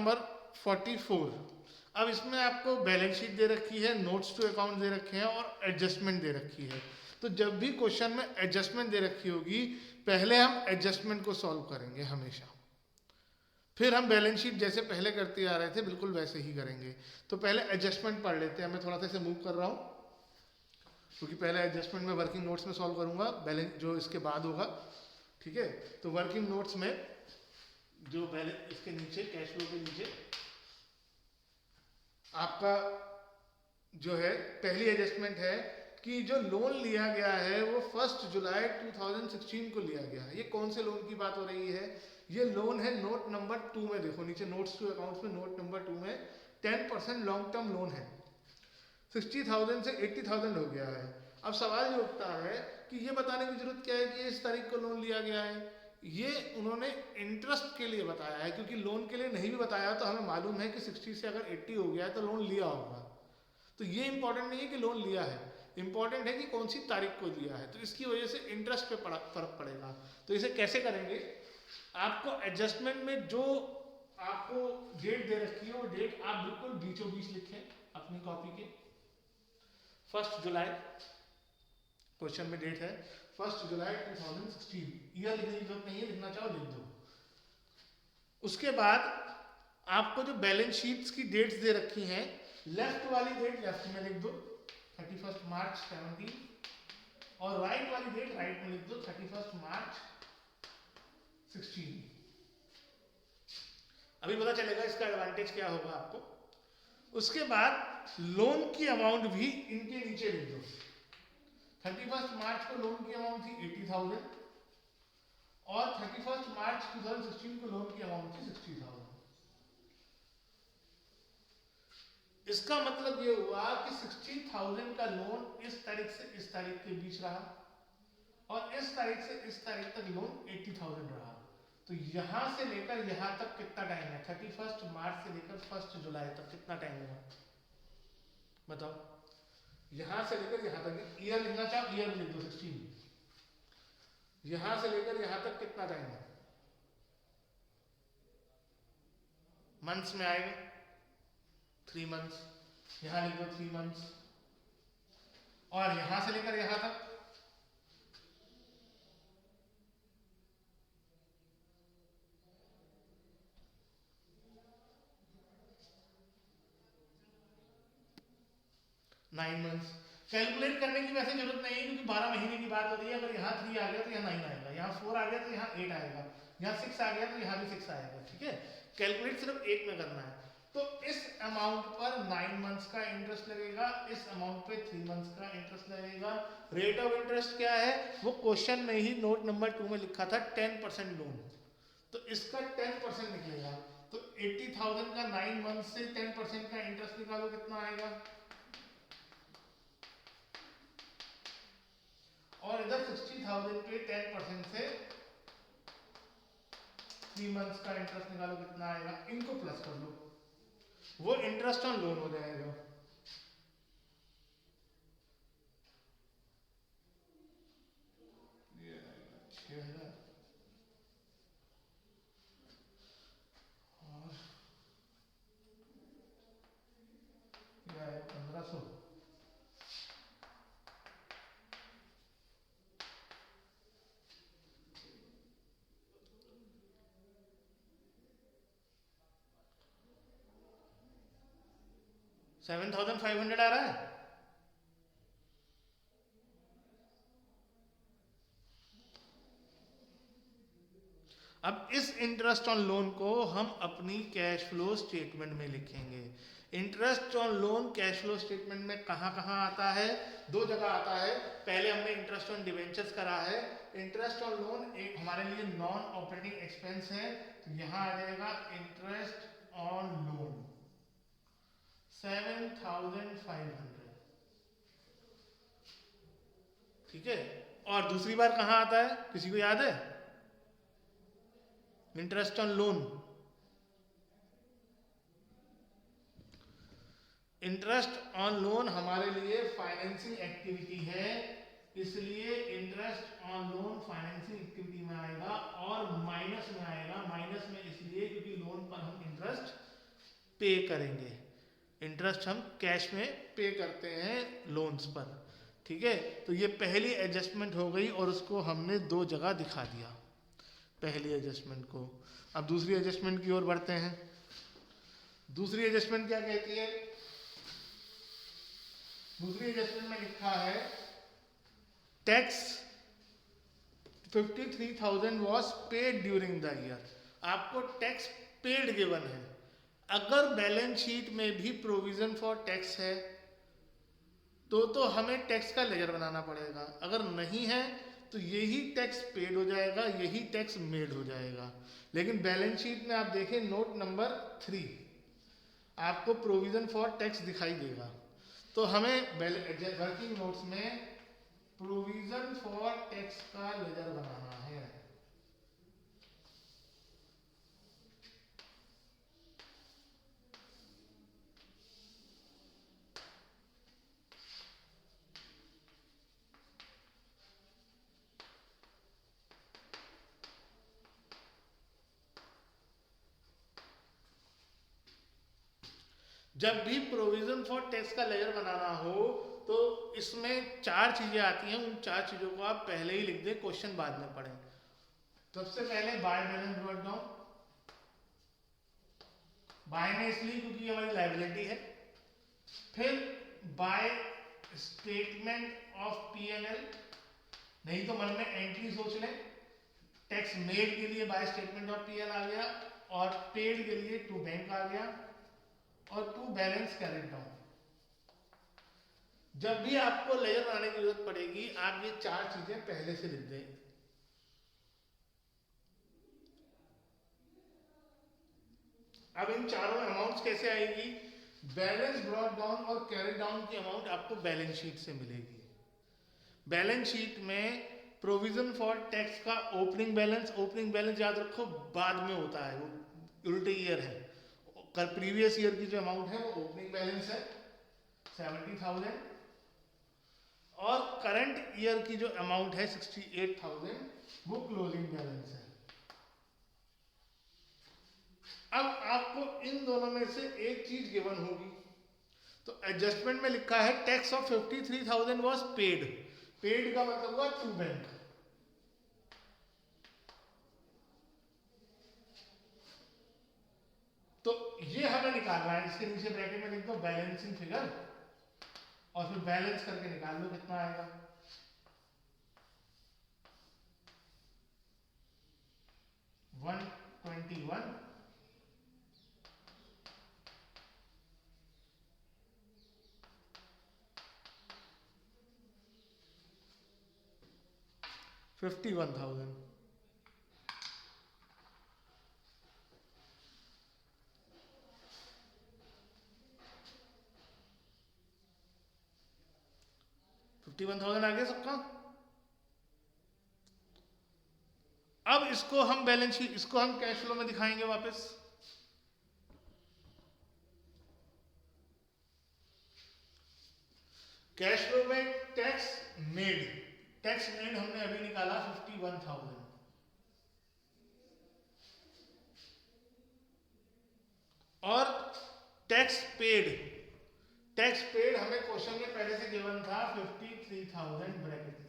Number 44। अब इसमें आपको बैलेंस शीट दे रखी है, नोट्स टू अकाउंट दे रखे हैं और एडजस्टमेंट दे रखी है। तो जब भी क्वेश्चन में एडजस्टमेंट दे रखी होगी, पहले हम एडजस्टमेंट को सॉल्व करेंगे हमेशा, फिर हम बैलेंस शीट जैसे पहले करते आ रहे थे बिल्कुल वैसे ही करेंगे। तो पहले एडजस्टमेंट पढ़ लेते हैं। मैं थोड़ा सा इसे मूव कर रहा हूँ क्योंकि पहले एडजस्टमेंट में वर्किंग नोट्स में सॉल्व करूंगा, बैलेंस जो इसके बाद होगा। ठीक है, तो वर्किंग नोट्स में जो बैलेंस इसके नीचे कैश फ्लो के नीचे आपका जो है पहली एडजस्टमेंट है कि जो लोन लिया गया है वो 1 जुलाई 2016 को लिया गया है। ये कौन से लोन की बात हो रही है? ये लोन है नोट नंबर 2 में, देखो नीचे नोट्स टू अकाउंट्स में नोट नंबर 2 में 10% लॉन्ग टर्म लोन है। 60,000 से 80,000 हो गया है। अब सवाल ये उठता है कि ये बताने की जरूरत क्या है कि इस तारीख को लोन लिया गया है। ये उन्होंने इंटरेस्ट के लिए बताया है, क्योंकि लोन के लिए नहीं भी बताया तो हमें मालूम है कि 60 से अगर 80 हो गया है तो लोन लिया होगा। तो ये इंपॉर्टेंट नहीं है कि लोन लिया है, इंपॉर्टेंट है कि कौन सी तारीख को लिया है। तो इसकी वजह से इंटरेस्ट पे फर्क पड़ेगा। तो इसे कैसे करेंगे? आपको एडजस्टमेंट में जो आपको डेट दे रखी है वो डेट आप बिल्कुल बीचों बीच लिखें अपनी कॉपी के। 1 जुलाई क्वेश्चन में डेट है 1 जुलाई 2016। ईयर लिखने की जरूरत नहीं है, लिखना चाहो लिख दो। उसके बाद आपको जो बैलेंस शीट्स की डेट्स दे रखी हैं, लेफ्ट वाली डेट लेफ्ट में लिख दो 31 मार्च 17, और राइट वाली डेट राइट में लिख दो 31 मार्च 16। अभी पता चलेगा इसका एडवांटेज क्या होगा आपको। उसके बाद लोन की अमाउंट भी इनके नीचे लिख दो। 31 मार्च को लोन की अमाउंट थी 80,000 और 31 मार्च 2016 को लोन की अमाउंट थी 60,000। इसका मतलब ये हुआ कि 60,000 का लोन इस तारीख से इस तारीख के बीच रहा और इस तारीख से इस तारीख तक लोन 80,000 रहा। तो यहां से लेकर यहां तक कितना टाइम है? 31 मार्च से लेकर 1 जुलाई तक कितना टाइम हुआ बताओ? यहां से लेकर यहां तक, ईयर लिखना चाहो ईयर लिख दो 16। यहां से लेकर यहां तक कितना टाइम है? मंथ्स में आएगा 3 मंथ्स, यहां लिख दो 3 मंथ्स। और यहां से लेकर यहां तक नाइन मंथ्स। कैलकुलेट करने की वैसे जरूरत नहीं है क्योंकि 12 महीने की बात हो रही है। अगर यहाँ 3 आ गया तो यहाँ 9 आएगा, यहाँ 4 आ गया तो यहाँ 8 आएगा, यहाँ 6 आ गया तो यहाँ भी 6 आएगा। ठीक है, कैलकुलेट सिर्फ एक में करना है। तो इस अमाउंट पर 9 मंथ्स का इंटरेस्ट लगेगा, इस अमाउंट पे 3 मंथ्स का इंटरेस्ट लगेगा। रेट ऑफ इंटरेस्ट क्या है वो क्वेश्चन में ही नोट नंबर 2 में लिखा था 10% लोन, तो इसका 10% निकलेगा। तो 80,000 का 9 मंथ से 10% का इंटरेस्ट निकालो, कितना आएगा? और इधर 60,000 पे 10% से 3 मंथ्स का इंटरेस्ट निकालो, कितना आएगा? इनको प्लस कर लो, वो इंटरेस्ट ऑन लोन हो जाएगा। ये 6,000 और ये आएगा 1,500। 7,500 आ रहा है। अब इस इंटरेस्ट ऑन लोन को हम अपनी कैश फ्लो स्टेटमेंट में लिखेंगे। Interest on loan cash flow statement में कहां कहां आता है? 2 जगह आता है। पहले हमने इंटरेस्ट ऑन डिवेंचर्स करा है। इंटरेस्ट ऑन लोन एक हमारे लिए नॉन ऑपरेटिंग एक्सपेंस है, तो यहां आ जाएगा इंटरेस्ट ऑन लोन 7,500। ठीक है, और दूसरी बार कहां आता है किसी को याद है? Interest on loan, interest on loan हमारे लिए फाइनेंसिंग एक्टिविटी है, इसलिए interest on loan financing activity में आएगा और माइनस में आएगा। माइनस में इसलिए क्योंकि लोन पर हम इंटरेस्ट पे करेंगे, इंटरेस्ट हम कैश में पे करते हैं लोन्स पर, ठीक है। तो ये पहली एडजस्टमेंट हो गई और उसको हमने दो जगह दिखा दिया पहली एडजस्टमेंट को। अब दूसरी एडजस्टमेंट की ओर बढ़ते हैं। दूसरी एडजस्टमेंट क्या कहती है? दूसरी एडजस्टमेंट में लिखा है tax 53,000 was paid during the year. आपको टैक्स पेड गिवन है। अगर बैलेंस शीट में भी प्रोविजन फॉर टैक्स है तो हमें टैक्स का लेजर बनाना पड़ेगा। अगर नहीं है तो यही टैक्स पेड हो जाएगा, यही टैक्स मेड हो जाएगा। लेकिन बैलेंस शीट में आप देखें नोट नंबर 3 आपको प्रोविजन फॉर टैक्स दिखाई देगा। तो हमें वर्किंग नोट्स में प्रोविजन फॉर टैक्स का लेजर बनाना है। जब भी प्रोविजन फॉर टैक्स का लेजर बनाना हो तो इसमें 4 चीजें आती हैं। उन 4 चीजों को आप पहले ही लिख दें, क्वेश्चन बाद में पढ़ें। सबसे पहले by balance brought down. By में इसलिए क्योंकि ये हमारी लायबिलिटी है। फिर बाय स्टेटमेंट ऑफ P&L, नहीं तो मन में एंट्री सोच लें। टैक्स मेड के लिए बाय स्टेटमेंट ऑफ P&L आ गया और पेड के लिए टू बैंक आ गया और टू बैलेंस कैरिड डाउन। जब भी आपको लेजर बनाने की जरूरत पड़ेगी आप ये 4 चीजें पहले से लिख दें। अब इन चारों अमाउंट्स कैसे आएगी? बैलेंस ब्रॉट डाउन और कैरिड डाउन की अमाउंट आपको बैलेंस शीट से मिलेगी। बैलेंस शीट में प्रोविजन फॉर टैक्स का ओपनिंग बैलेंस याद रखो बाद में होता है, वो उल्टे ईयर है। प्रीवियस ईयर की जो अमाउंट है वो ओपनिंग बैलेंस है 70,000 और करंट ईयर की जो अमाउंट है 68,000 वो क्लोजिंग बैलेंस है। अब आपको इन दोनों में से एक चीज गिवन होगी। तो एडजस्टमेंट में लिखा है tax of 53,000 was paid. Paid का मतलब हुआ टू बैंक। तो ये हमें निकालना है। इसके नीचे ब्रैकेट में लिख दो बैलेंसिंग फिगर और फिर बैलेंस करके निकाल लो कितना आएगा। $121 51,000। $51,000 आ गया सबका। अब इसको हम बैलेंस शीट, इसको हम कैश फ्लो में दिखाएंगे वापस। कैश फ्लो में टैक्स मेड हमने अभी निकाला 51,000 और टैक्स पेड हमें क्वेश्चन में पहले से गिवन था 53,000 ब्रैकेट में,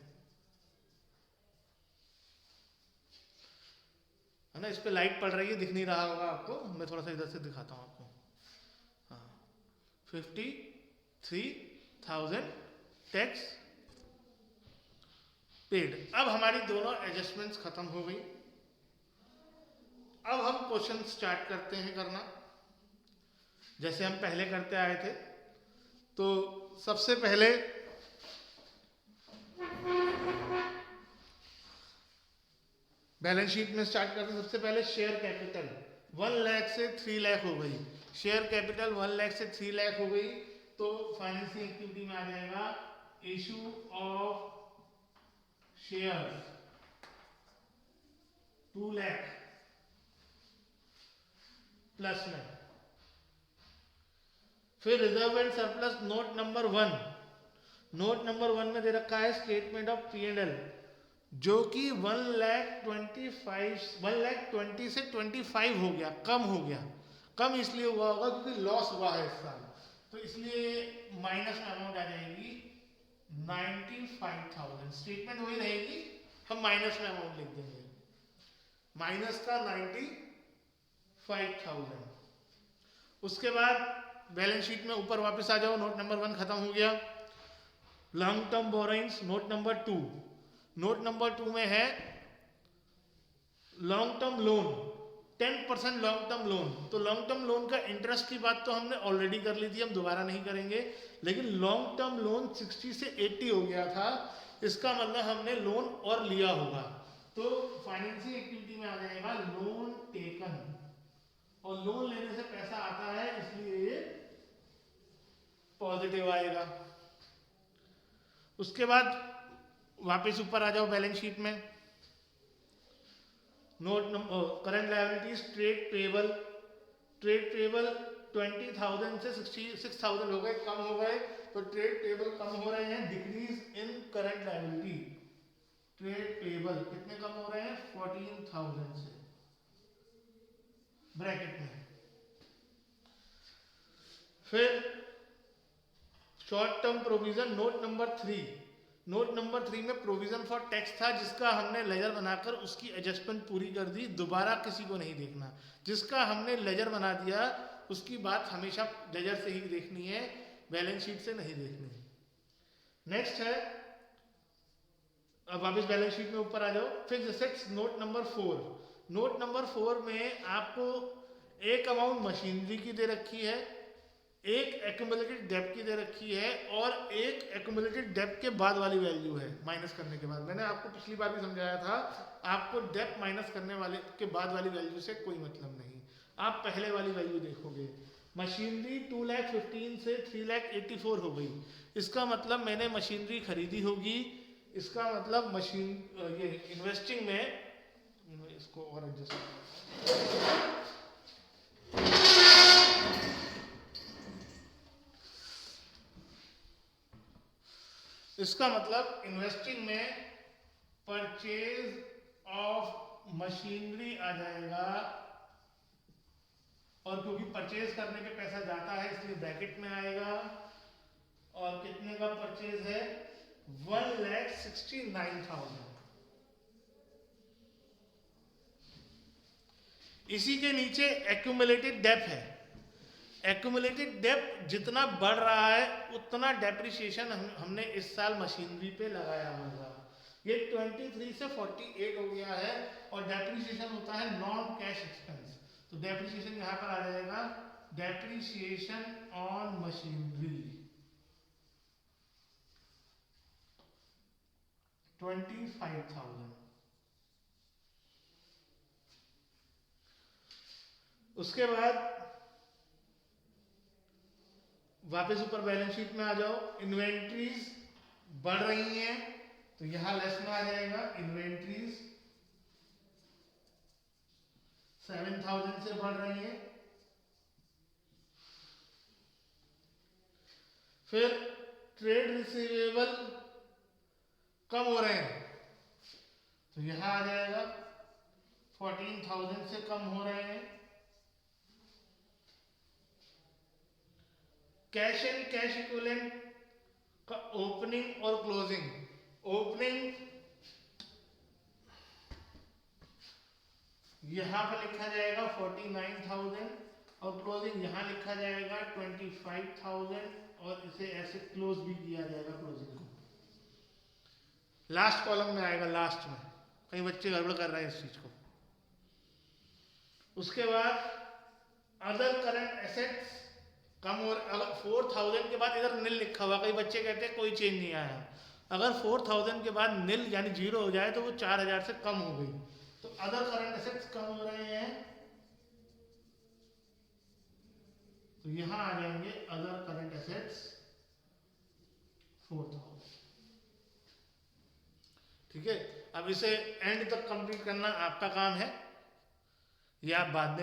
है ना। इस पे लाइट पड़ रही है, दिख नहीं रहा होगा आपको, मैं थोड़ा सा इधर से दिखाता हूं आपको। हाँ 53,000 टैक्स पेड। अब हमारी दोनों एडजस्टमेंट्स खत्म हो गई। अब हम क्वेश्चन स्टार्ट करते हैं करना जैसे हम पहले करते आए थे। तो सबसे पहले बैलेंस शीट में स्टार्ट करते हैं। सबसे पहले शेयर कैपिटल 1 लाख से 3 लाख हो गई। शेयर कैपिटल 1 लाख से 3 लाख हो गई तो फाइनेंसिंग एक्टिविटी में आ जाएगा issue of share 2 lakh plus में। फिर reserve and surplus note number 1। Note number 1 में दे रखा है स्टेटमेंट ऑफ P&L जो कि 1,20,000 से 25 हो गया, कम हो गया। कम इसलिए हुआ होगा क्योंकि लॉस हुआ है इस साल, तो इसलिए माइनस में अमाउंट आ जाएगी 95,000। स्टेटमेंट वही रहेगी, हम माइनस में अमाउंट लिख देंगे, माइनस का 95,000। उसके बाद बैलेंस शीट में ऊपर वापस आ जाओ, नोट नंबर 1 खत्म हो गया। Long term borrowings, note number 2। Note number 2 में है long term loan, 10% long term loan. तो लॉन्ग टर्म लोन का इंटरेस्ट की बात तो हमने ऑलरेडी कर ली थी, हम दोबारा नहीं करेंगे। लेकिन लॉन्ग टर्म लोन 60 से 80 हो गया था, इसका मतलब हमने लोन और लिया होगा, तो फाइनेंसिंग एक्टिविटी में आ जाएगा लोन टेकन, और लोन लेने से पैसा आता है इसलिए ये पॉजिटिव आएगा। उसके बाद वापस ऊपर आ जाओ बैलेंस शीट में, note number current liabilities, trade payable. Trade payable 20,000 से 66,000 हो गए, कम हो गए, तो ट्रेड पेबल कम हो रहे हैं, decrease in current liability. Trade payable कितने कम हो रहे हैं, 14,000 से, ब्रैकेट में। फिर short term provision, note number 3। Note number 3 में प्रोविजन फॉर टैक्स था, जिसका हमने लेजर बनाकर उसकी एडजस्टमेंट पूरी कर दी, दोबारा किसी को नहीं देखना। जिसका हमने लेजर बना दिया उसकी बात हमेशा लेजर से ही देखनी है, बैलेंस शीट से नहीं देखनी है। नेक्स्ट है, अब वापस बैलेंस शीट में ऊपर आ जाओ, fixed assets, note number 4। Note number 4 में आपको एक अमाउंट मशीनरी की दे रखी है, एक एक्यूमुलेटेड डेब्ट की दे रखी है, और एक एक्यूमुलेटेड डेब्ट के बाद वाली वैल्यू है माइनस करने के बाद। मैंने आपको पिछली बार भी समझाया था, आपको डेब्ट माइनस करने वाले के बाद वाली वैल्यू से कोई मतलब नहीं, आप पहले वाली वैल्यू देखोगे। मशीनरी 2,15,000 से 3,84,000 हो गई, इसका मतलब मैंने मशीनरी खरीदी होगी, इसका मतलब मशीन ये इन्वेस्टिंग में, इसको और एडजस्ट, इसका मतलब इन्वेस्टिंग में परचेज ऑफ मशीनरी आ जाएगा, और क्योंकि परचेज करने पे पैसा जाता है इसलिए ब्रैकेट में आएगा। और कितने का परचेज है, 1,69,000। इसी के नीचे एक्यूमुलेटेड डेब्ट है। एक्यूमुलेटेड डेब्ट जितना बढ़ रहा है उतना डेप्रिसिएशन हमने इस साल मशीनरी पे लगाया होगा। ये 23 से 48 हो गया है, और डेप्रिसिएशन होता है नॉन कैश एक्सपेंस, तो डेप्रिसिएशन यहाँ पर आ जाएगा, डेप्रिसिएशन ऑन मशीनरी 25,000। उसके बाद वापस ऊपर बैलेंस शीट में आ जाओ, इन्वेंट्रीज बढ़ रही हैं, तो यहां लेस में आ जाएगा, इन्वेंट्रीज 7,000 से बढ़ रही है। फिर ट्रेड रिसीवेबल कम हो रहे हैं, तो यहां आ जाएगा 14,000 से कम हो रहे हैं। कैश एंड कैश इक्विवेलेंट का ओपनिंग और क्लोजिंग, ओपनिंग यहां पर लिखा जाएगा 49,000, और क्लोजिंग यहां लिखा जाएगा 25,000, और इसे ऐसे क्लोज भी किया जाएगा, क्लोजिंग को लास्ट कॉलम में आएगा, लास्ट में। कई बच्चे गड़बड़ कर रहे हैं इस चीज को। उसके बाद अदर करंट एसेट्स कम, और अगर 4,000 के बाद इधर नील लिखा हुआ, कई बच्चे कहते हैं कोई चेंज नहीं आया, अगर 4,000 के बाद नील यानी जीरो हो जाए तो वो 4,000 से कम हो गई, तो अदर करंट एसेट्स कम हो रहे हैं, तो यहां आ जाएंगे अदर करंट एसेट्स 4,000। ठीक है, अब इसे एंड तक कंप्लीट करना आपका काम है, ये आप बाद में